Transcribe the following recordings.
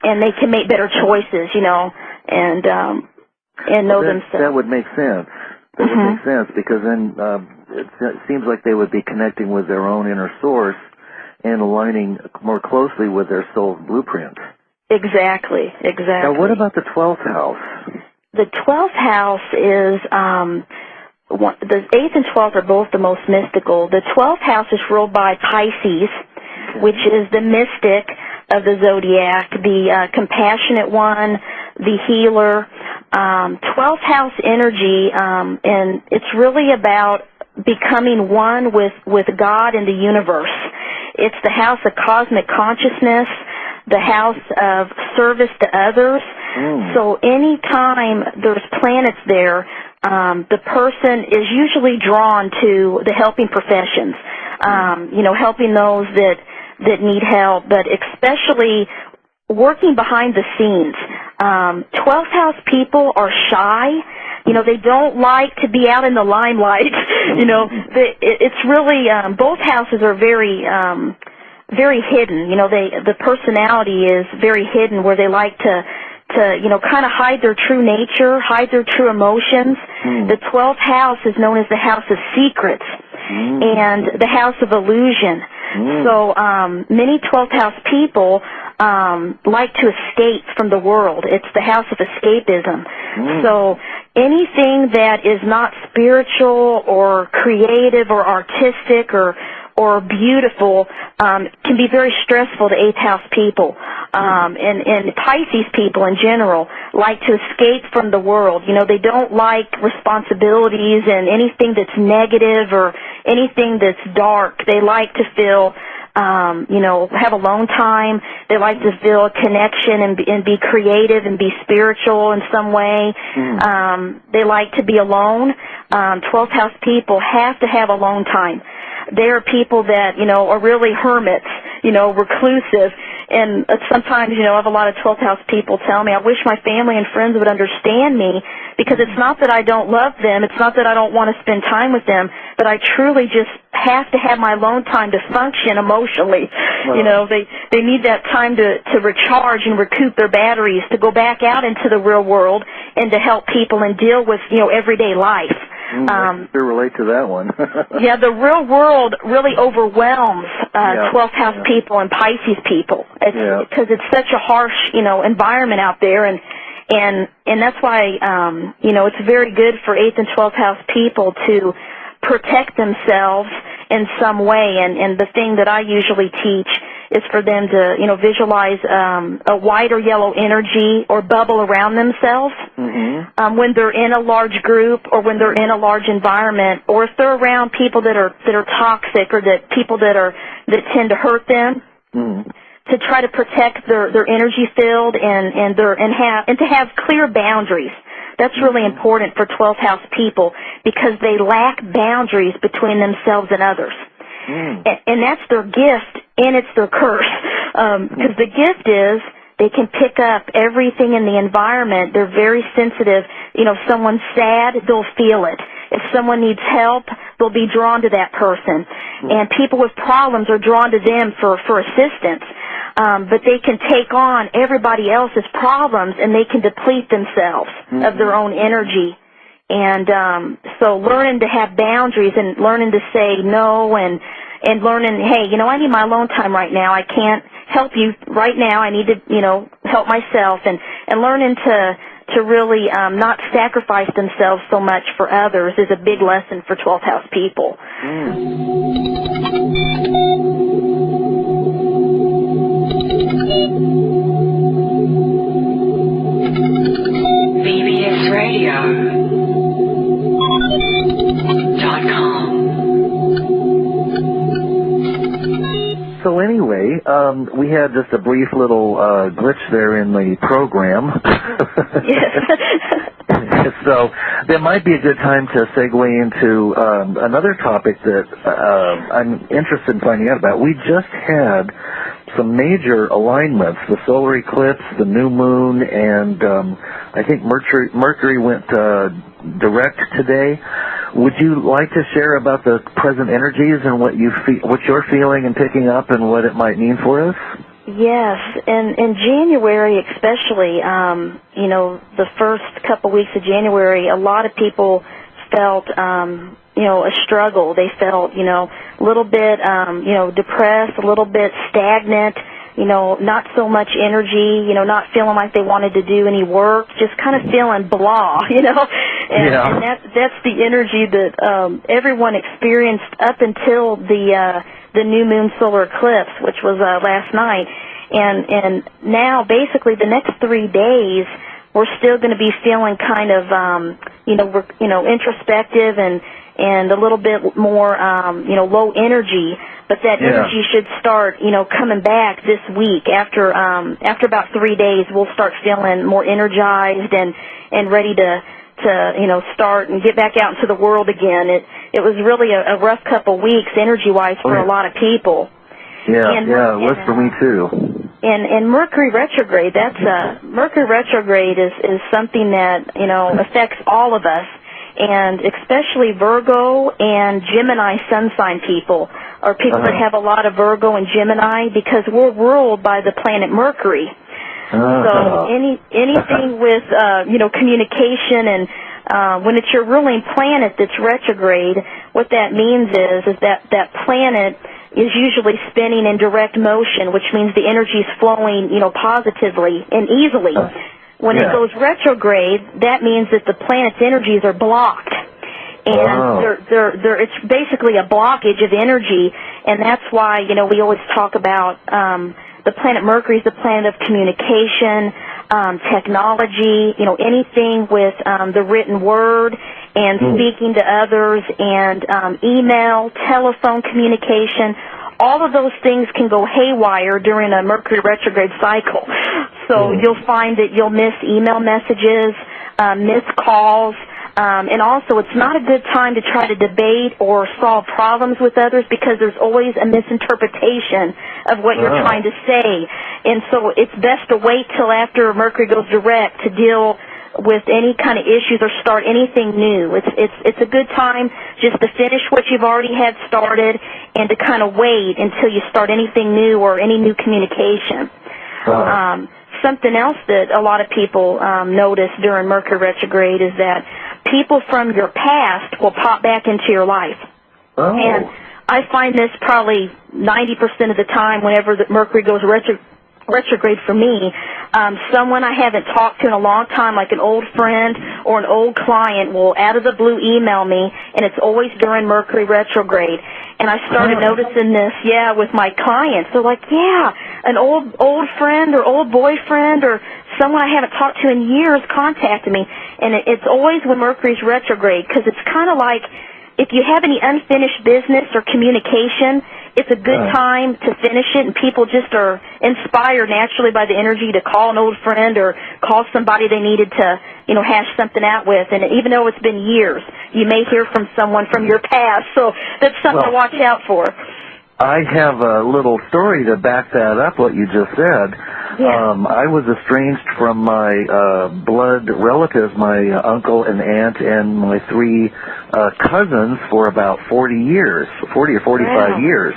and they can make better choices, and know themselves. That would make sense. That would make sense, because then it seems like they would be connecting with their own inner source and aligning more closely with their soul's blueprint. Exactly. Now, what about the 12th house? The 12th house is, the 8th and 12th are both the most mystical. The 12th house is ruled by Pisces, which is the mystic of the zodiac, the compassionate one, the healer. 12th house energy, and it's really about becoming one with God and the universe. It's the house of cosmic consciousness, the house of service to others. So anytime there's planets there, the person is usually drawn to the helping professions, helping those that need help, but especially working behind the scenes. 12th house people are shy. They don't like to be out in the limelight. It's really, both houses are very hidden. The personality is very hidden, where they like to kind of hide their true nature, hide their true emotions. The 12th house is known as the house of secrets and the house of illusion. So many 12th house people like to escape from the world. It's the house of escapism. So anything that is not spiritual or creative or artistic or beautiful can be very stressful to 8th house people. And Pisces people in general like to escape from the world. They don't like responsibilities and anything that's negative or anything that's dark. They like to feel, have alone time. They like to feel a connection and be creative and be spiritual in some way. They like to be alone. 12th house people have to have alone time. They are people that, are really hermits, reclusive. And sometimes, I have a lot of 12th house people tell me, I wish my family and friends would understand me, because it's not that I don't love them, it's not that I don't want to spend time with them, but I truly just have to have my alone time to function emotionally. They need that time to recharge and recoup their batteries, to go back out into the real world and to help people and deal with, everyday life. I can relate to that one. Yeah, the real world really overwhelms 12th house people and Pisces people. Because it's such a harsh, environment out there, and that's why, it's very good for 8th and 12th house people to protect themselves in some way. And the thing that I usually teach is for them to, visualize a white or yellow energy or bubble around themselves when they're in a large group or when they're in a large environment, or if they're around people that are toxic or that people that tend to hurt them. To try to protect their energy field and to have clear boundaries. That's really important for 12th house people, because they lack boundaries between themselves and others. And that's their gift, and it's their curse. Because the gift is they can pick up everything in the environment. They're very sensitive. If someone's sad, they'll feel it. If someone needs help, they'll be drawn to that person. And people with problems are drawn to them for assistance. But they can take on everybody else's problems, and they can deplete themselves of their own energy. And so learning to have boundaries and learning to say no and learning, hey, I need my alone time right now. I can't help you right now. I need to, help myself. And learning to really not sacrifice themselves so much for others is a big lesson for 12th house people. BBSradio.com. So anyway, we had just a brief little glitch there in the program. So that might be a good time to segue into another topic that I'm interested in finding out about. We just had some major alignments, the solar eclipse, the new moon, and I think Mercury went direct today. Would you like to share about the present energies and what you're feeling and picking up and what it might mean for us? Yes, and in January especially, you know, the first couple weeks of January, a lot of people felt, you know, a struggle. They felt, you know, a little bit, you know, depressed, a little bit stagnant, you know, not so much energy, you know, not feeling like they wanted to do any work, just kind of feeling blah, you know. And that's the energy that everyone experienced up until the new moon solar eclipse, which was last night. And now, basically, the next 3 days, we're still going to be feeling kind of, you know, introspective and a little bit more, you know, low energy. But that energy should start, you know, coming back this week. After about 3 days, we'll start feeling more energized and ready to you know, start and get back out into the world again. It was really a rough couple weeks energy-wise for a lot of people. Yeah, it was for me too. And Mercury retrograde, Mercury retrograde is something that, you know, affects all of us, and especially Virgo and Gemini sun sign people, or people that have a lot of Virgo and Gemini, because we're ruled by the planet Mercury. So anything with, you know, communication and when it's your ruling planet that's retrograde, what that means is that planet is usually spinning in direct motion, which means the energy is flowing, you know, positively and easily. When it goes retrograde, that means that the planet's energies are blocked. And it's basically a blockage of energy, and that's why, you know, we always talk about the planet Mercury is the planet of communication, technology, you know, anything with the written word and speaking to others, and email, telephone communication. All of those things can go haywire during a Mercury retrograde cycle. So you'll find that you'll miss email messages, miss calls, and also it's not a good time to try to debate or solve problems with others, because there's always a misinterpretation of what you're trying to say. And so it's best to wait till after Mercury goes direct to deal with any kind of issues or start anything new. It's a good time just to finish what you've already had started and to kind of wait until you start anything new or any new communication. Something else that a lot of people notice during Mercury retrograde is that people from your past will pop back into your life. And I find this probably 90% of the time whenever the Mercury goes retrograde for me. Someone I haven't talked to in a long time, like an old friend or an old client, will out of the blue email me, and it's always during Mercury retrograde. And I started noticing this, with my clients. They're like, an old friend or old boyfriend or someone I haven't talked to in years contacted me. And it's always when Mercury's retrograde, because it's kind of like if you have any unfinished business or communication, it's a good time to finish it, and people just are inspired naturally by the energy to call an old friend or call somebody they needed to, you know, hash something out with. And even though it's been years, you may hear from someone from your past, so that's something to watch out for. I have a little story to back that up, what you just said. I was estranged from my blood relatives, my uncle and aunt, and my three cousins for about 40 or 45 years.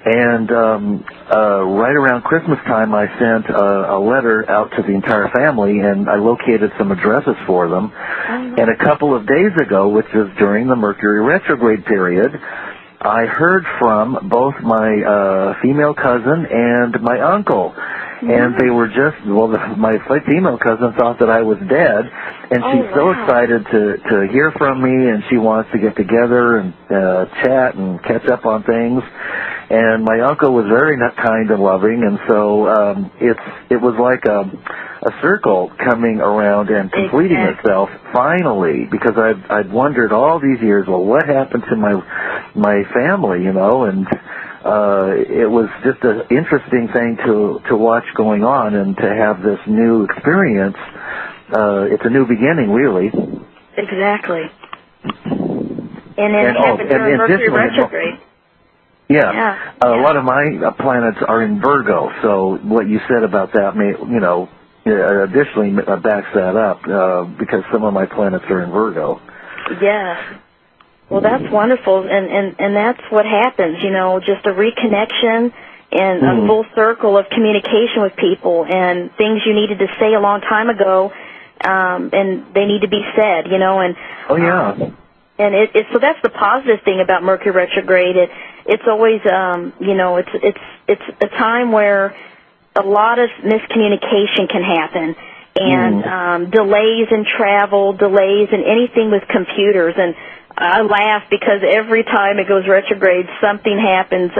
And right around Christmas time, I sent a letter out to the entire family, and I located some addresses for them. And a couple of days ago, which is during the Mercury retrograde period, I heard from both my female cousin and my uncle. And they were my female cousin thought that I was dead, and she's so excited to hear from me, and she wants to get together and chat and catch up on things. And my uncle was very kind and loving, and so it was like a circle coming around and completing itself finally, because I'd wondered all these years, well, what happened to my family, you know, and it was just an interesting thing to watch going on, and to have this new experience. It's a new beginning, really. Exactly. And then during Mercury retrograde. A lot of my planets are in Virgo, so what you said about that additionally backs that up, because some of my planets are in Virgo. Yes. Well, that's wonderful, and that's what happens, you know, just a reconnection, in a full circle of communication with people and things you needed to say a long time ago, and they need to be said, you know. And and so that's the positive thing about Mercury retrograde. It's always, you know, it's a time where a lot of miscommunication can happen, and delays in travel, delays in anything with computers. And I laugh because every time it goes retrograde, something happens,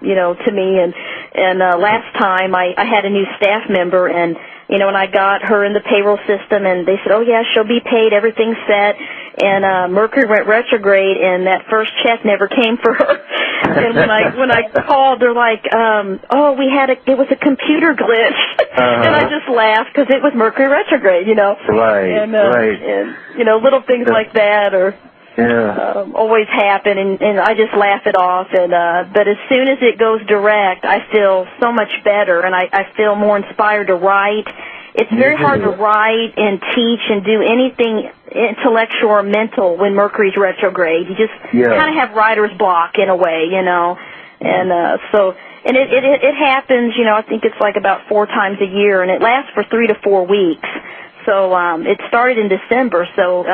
you know, to me. And last time I had a new staff member, and you know, and I got her in the payroll system, and they said, oh, yeah, she'll be paid, everything's set. And Mercury went retrograde, and that first check never came for her. And when I called, they're like, oh, it was a computer glitch. And I just laughed because it was Mercury retrograde, you know. Right, and, you know, little things like that are... always happen, and I just laugh it off. And but as soon as it goes direct, I feel so much better, and I feel more inspired to write. It's very hard to write and teach and do anything intellectual or mental when Mercury's retrograde. You just kind of have writer's block in a way, you know. And and it happens, you know. I think it's like about 4 times a year, and it lasts for 3 to 4 weeks. So it started in December, so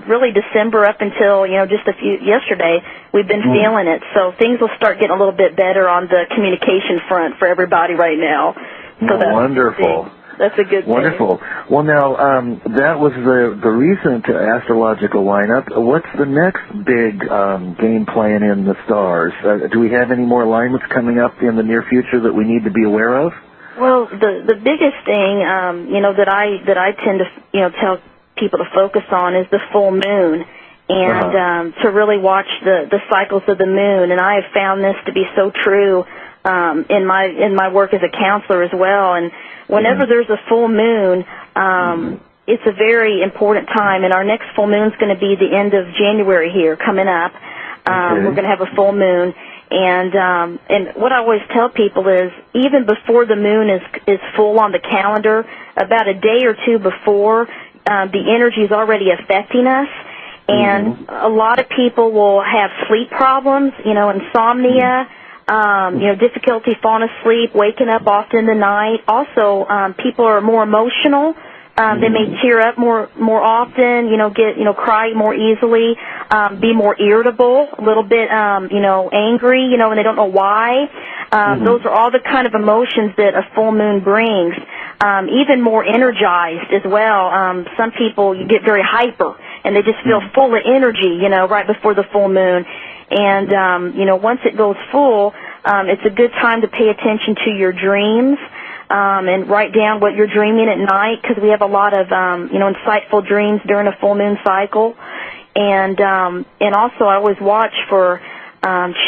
really December up until, you know, just yesterday, we've been feeling it. So things will start getting a little bit better on the communication front for everybody right now. So that's wonderful. That's a good Wonderful. thing. Well, now, that was the recent astrological lineup. What's the next big game plan in the stars? Do we have any more alignments coming up in the near future that we need to be aware of? Well, the biggest thing, you know, that I tend to, you know, tell people to focus on is the full moon, and to really watch the cycles of the moon. And I have found this to be so true in my work as a counselor as well. And whenever there's a full moon, it's a very important time. And our next full moon is going to be the end of January here coming up. We're going to have a full moon. And what I always tell people is, even before the moon is full on the calendar, about a day or two before, the energy is already affecting us. And a lot of people will have sleep problems, you know, insomnia, you know, difficulty falling asleep, waking up often in the night. Also, people are more emotional. They may tear up more often, you know, cry more easily, be more irritable, a little bit, you know, angry, you know, and they don't know why. Those are all the kind of emotions that a full moon brings. Even more energized as well. Some people, you get very hyper, and they just feel full of energy, you know, right before the full moon. And, you know, once it goes full, it's a good time to pay attention to your dreams. And write down what you're dreaming at night, because we have a lot of, you know, insightful dreams during a full moon cycle. And also I always watch for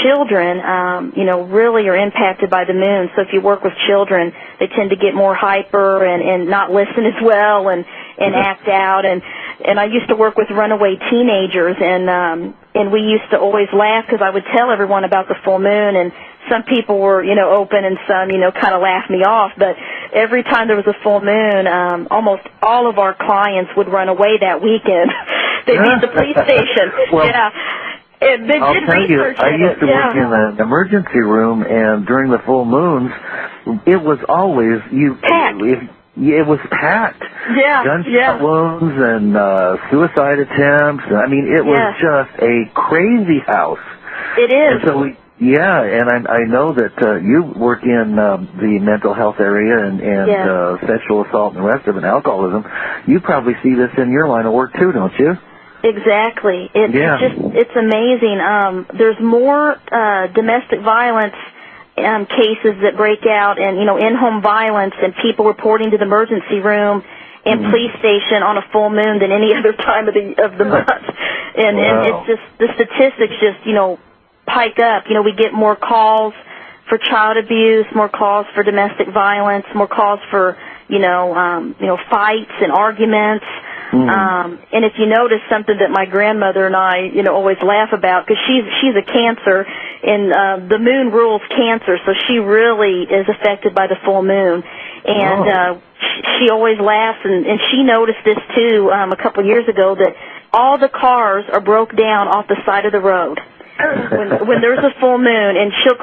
children, you know, really are impacted by the moon. So if you work with children, they tend to get more hyper and not listen as well and act out. And I used to work with runaway teenagers, and we used to always laugh because I would tell everyone about the full moon, and some people were, you know, open, and some, you know, kind of laughed me off. But every time there was a full moon, almost all of our clients would run away that weekend. They'd be at the police station. Well, They I'll tell you, I used to work in an emergency room, and during the full moons, it was always packed. It was packed. Gunshot wounds and suicide attempts. I mean, it was just a crazy house. It is. And so and I know that you work in the mental health area and sexual assault and the rest of it, and alcoholism. You probably see this in your line of work too, don't you? Exactly. It's amazing. There's more domestic violence cases that break out, and, you know, in-home violence, and people reporting to the emergency room and police station on a full moon than any other time of the month. And it's just, the statistics just, you know, pike up. You know, we get more calls for child abuse, more calls for domestic violence, more calls for, you know, fights and arguments. And if you notice something that my grandmother and I, you know, always laugh about, because she's a Cancer, and the moon rules Cancer, so she really is affected by the full moon. And she always laughs, and she noticed this too a couple years ago, that all the cars are broke down off the side of the road when there's a full moon, and she'll